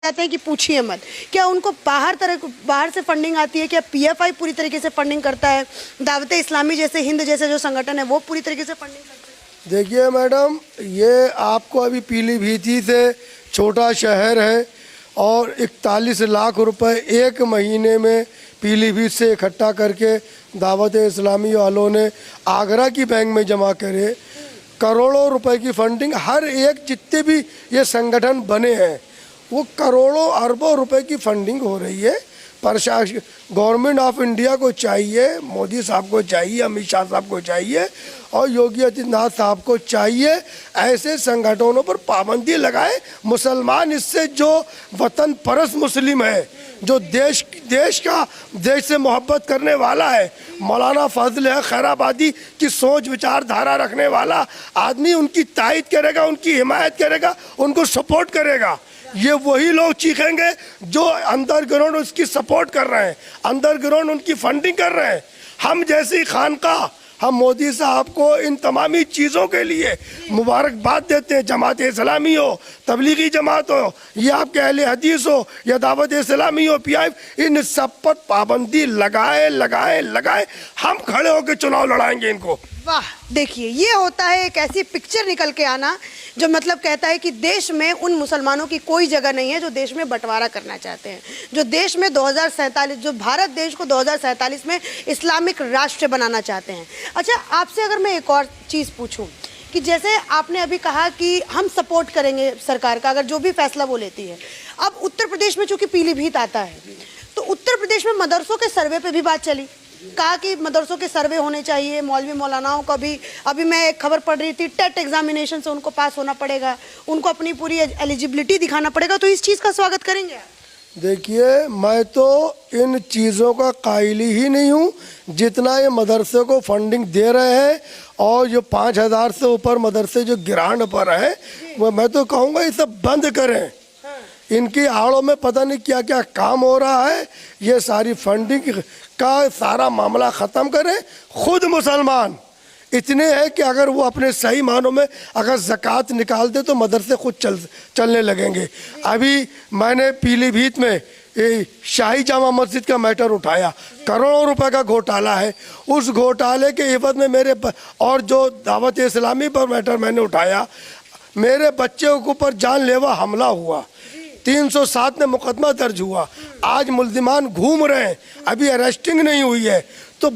कहते हैं कि पूछिए मत, क्या उनको बाहर से फंडिंग आती है? क्या पीएफआई पूरी तरीके से फंडिंग करता है? दावत इस्लामी जैसे हिंद जैसे जो संगठन है वो पूरी तरीके से फंडिंग करते हैं? देखिए मैडम, ये आपको अभी पीलीभीत से छोटा शहर है और 41 लाख रुपए एक महीने में पीलीभीत से इकट्ठा करके दावत इस्लामी वालों ने आगरा की बैंक में जमा करे। करोड़ों रुपए की फंडिंग, हर एक जितने भी ये संगठन बने हैं वो करोड़ों अरबों रुपए की फंडिंग हो रही है। प्रशासन, गवर्नमेंट ऑफ इंडिया को चाहिए, मोदी साहब को चाहिए, अमित शाह साहब को चाहिए और योगी आदित्यनाथ साहब को चाहिए ऐसे संगठनों पर पाबंदी लगाए। मुसलमान इससे जो वतन परस्त मुस्लिम है, जो देश से मोहब्बत करने वाला है, मौलाना फजल है खैराबादी की सोच विचारधारा रखने वाला आदमी, उनकी तायद करेगा, उनकी हिमायत करेगा, उनको सपोर्ट करेगा। ये वही लोग चीखेंगे जो अंडरग्राउंड उसकी सपोर्ट कर रहे हैं, अंडरग्राउंड उनकी फंडिंग कर रहे हैं। हम जैसी खानका, हम मोदी साहब को इन तमामी चीज़ों के लिए मुबारकबाद देते हैं। जमात इस्लामी हो, तबलीगी जमात हो, या आपके अहले हदीस हो, या दावत इस्लामी हो, पीआईएफ, इन सब पर पाबंदी लगाए हम खड़े होकर चुनाव लड़ाएंगे इनको। वाह, देखिए ये होता है एक ऐसी पिक्चर निकल के आना जो मतलब कहता है कि देश में उन मुसलमानों की कोई जगह नहीं है जो देश में बंटवारा करना चाहते हैं, जो देश में 2047, जो भारत देश को 2047 में इस्लामिक राष्ट्र बनाना चाहते हैं। अच्छा, आपसे अगर मैं एक और चीज़ पूछूं कि जैसे आपने अभी कहा कि हम सपोर्ट करेंगे सरकार का अगर जो भी फैसला वो लेती है। अब उत्तर प्रदेश में चूंकि पीलीभीत आता है तो उत्तर प्रदेश में मदरसों के सर्वे पे भी बात चली, कहा कि मदरसों के सर्वे होने चाहिए, मौलवी मौलानाओं का भी। अभी मैं एक खबर पढ़ रही थी, टेट एग्जामिनेशन से उनको पास होना पड़ेगा, उनको अपनी पूरी एलिजिबिलिटी दिखाना पड़ेगा। तो इस चीज़ का स्वागत करेंगे आप? देखिए, मैं तो इन चीज़ों का कायल ही नहीं हूँ जितना ये मदरसे को फंडिंग दे रहे हैं और जो 5000 से ऊपर मदरसे जो ग्रांट पर है, वो मैं तो कहूँगा ये सब बंद करें। इनकी आड़ों में पता नहीं क्या क्या काम हो रहा है, ये सारी फंडिंग का सारा मामला ख़त्म करें। खुद मुसलमान इतने हैं कि अगर वो अपने सही मानों में अगर ज़कात निकाल दे तो मदरसे खुद चलने लगेंगे। अभी मैंने पीलीभीत में शाही जामा मस्जिद का मैटर उठाया, करोड़ों रुपए का घोटाला है। उस घोटाले के एवज में मेरे और जो दावत इस्लामी पर मैटर मैंने उठाया, मेरे बच्चे के ऊपर जानलेवा हमला हुआ, 307 में मुकदमा दर्ज हुआ। आज मुल्जिमान घूम रहे हैं, अभी अरेस्टिंग नहीं हुई है। तो